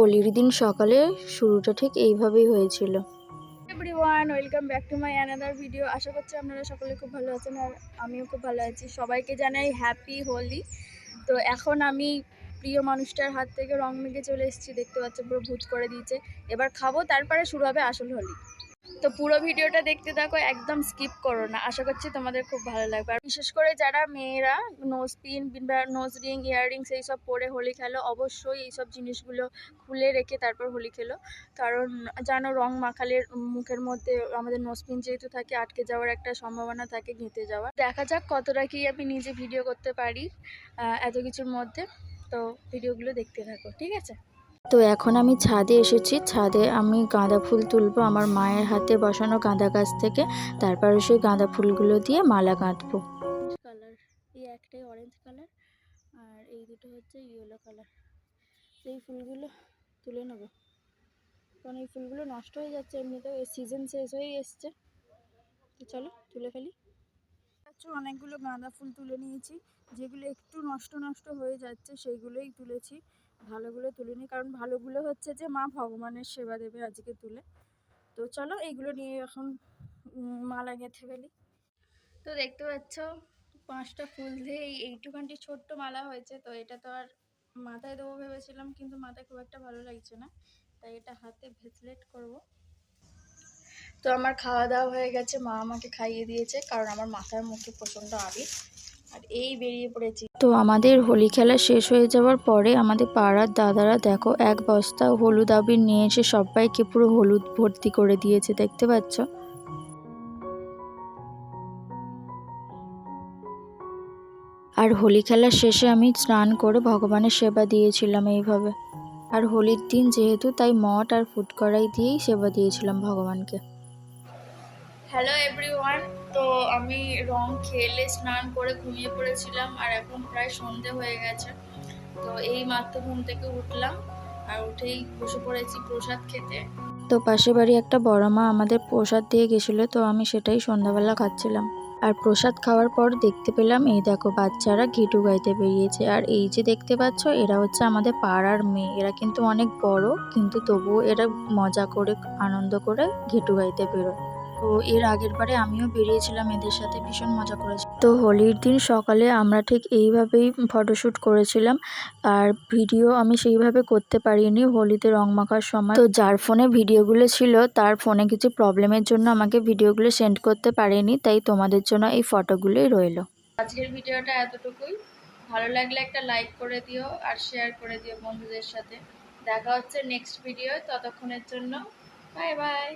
হোলির দিন সকালে শুরুটা ঠিক এইভাবেই হয়েছিল। Everyone, welcome back to my another video. আশা করছি আপনারা সকলে খুব ভালো আছেন আর আমিও খুব ভালো আছি। সবাইকে জানাই হ্যাপি হোলি। তো এখন আমি প্রিয় মানুষটার হাত থেকে রং মেখে চলে এসেছি, দেখতে পাচ্ছি পুরো ভূত করে দিয়েছে। এবার খাবো, তারপরে শুরু হবে আসল হোলি। তো পুরো ভিডিওটা দেখতে থাকো, একদম স্কিপ করো না। আশা করছি তোমাদের খুব ভালো লাগবে। আর বিশেষ করে যারা মেয়েরা নোজ পিন কিংবা নোজ রিং, ইয়াররিংস এইসব পরে হোলি খেলো, অবশ্যই এইসব জিনিসগুলো খুলে রেখে তারপর হোলি খেলো। কারণ জানো, রং মাখালে মুখের মধ্যে আমাদের নোজ পিন যেহেতু থাকে, আটকে যাওয়ার একটা সম্ভাবনা থাকে, ঘেঁটে যাওয়া। দেখা যাক কতটা কি আমি নিজে ভিডিও করতে পারি এত কিছুর মধ্যে। তো ভিডিওগুলো দেখতে থাকো, ঠিক আছে? তো এখন আমি ছাদে এসেছি। ছাদে আমি গাঁদা ফুল তুলবো আমার মায়ের হাতে বসানো গাঁদা গাছ থেকে। তারপরে সেই গাঁদা ফুলগুলো দিয়ে মালা গাঁথবো। কালার, এই একটাই অরেঞ্জ কালার আর এই দুটো হচ্ছে ইয়েলো কালার। এই ফুলগুলো তুলে নেবো, কারণ এই ফুলগুলো নষ্ট হয়ে যাচ্ছে। এমনিতেও এই সিজন শেষ হয়ে এসছে। তো চলো তুলে ফেলি। অনেকগুলো গাঁদা ফুল তুলে নিয়েছি। যেগুলো একটু নষ্ট নষ্ট হয়ে যাচ্ছে সেইগুলোই তুলেছি, ভালোগুলো তুলিনি। কারণ ভালোগুলো হচ্ছে যে মা ভগবানের সেবা দেবে আজকে তুলে। তো চলো এইগুলো নিয়ে এখন মালা গেঁথে ফেলি। তো দেখতে পাচ্ছ 5টা ফুল দিয়ে এইটুখানটি ছোট্ট মালা হয়েছে। তো এটা তো আর মাথায় দেবো ভেবেছিলাম, কিন্তু মাথায় খুব একটা ভালো লাগছে না, তাই এটা হাতে ভেসলেট করব। তো আমার খাওয়া দাওয়া হয়ে গেছে, মা আমাকে খাইয়ে দিয়েছে, কারণ আমার মাথার মুখে প্রচণ্ড আবির। আর এই বেরিয়ে পড়েছি। তো আমাদের হোলি খেলা শেষ হয়ে যাওয়ার পরে আমাদের পাড়ার দাদারা দেখো 1 বস্তা হলুদ আবির নিয়ে এসে সবাইকে পুরো হলুদ ভর্তি করে দিয়েছে, দেখতে পাচ্ছ। আর হোলি খেলার শেষে আমি স্নান করে ভগবানের সেবা দিয়েছিলাম এইভাবে। আর হোলির দিন যেহেতু, তাই মট আর ফুটকড়াই দিয়েই সেবা দিয়েছিলাম ভগবানকে। হ্যালো এভরিওয়ান, তো আমি রং খেলে স্নান করে ঘুমিয়ে পড়েছিলাম আর এখন প্রায় সন্ধে হয়ে গেছে। তো এই মাত্র ঘুম থেকে উঠলাম আর উঠেই বসে পড়েছি প্রসাদ খেতে। তো পাশের বাড়ি একটা বড় মা আমাদের প্রসাদ দিয়ে গেছিলো, তো আমি সেটাই সন্ধ্যাবেলা খাচ্ছিলাম। আর প্রসাদ খাওয়ার পর দেখতে পেলাম এই দেখো বাচ্চারা ঘিটু গাইতে বেরিয়েছে। আর এই যে দেখতে পাচ্ছ, এরা হচ্ছে আমাদের পাড়ার মেয়ে। এরা কিন্তু অনেক বড়, কিন্তু তবুও এরা মজা করে আনন্দ করে ঘিটু গাইতে বেরোয়। তো এর আগের বারে আমিও বেরিয়েছিলাম এদের সাথে, ভীষণ মজা করেছি। তো হোলির দিন সকালে আমরা ঠিক এইভাবেই ফটোশ্যুট করেছিলাম। আর ভিডিও আমি সেইভাবে করতে পারিনি হোলিতে রং মাখার সময়। তো যার ফোনে ভিডিওগুলো ছিল তার ফোনে কিছু প্রবলেমের জন্য আমাকে ভিডিওগুলো সেন্ড করতে পারেনি, তাই তোমাদের জন্য এই ফটোগুলোই রইলো। আজকের ভিডিওটা এতটুকুই। ভালো লাগলে একটা লাইক করে দিও আর শেয়ার করে দিও বন্ধুদের সাথে। দেখা হচ্ছে নেক্সট ভিডিও, ততক্ষণের জন্য বাই বাই।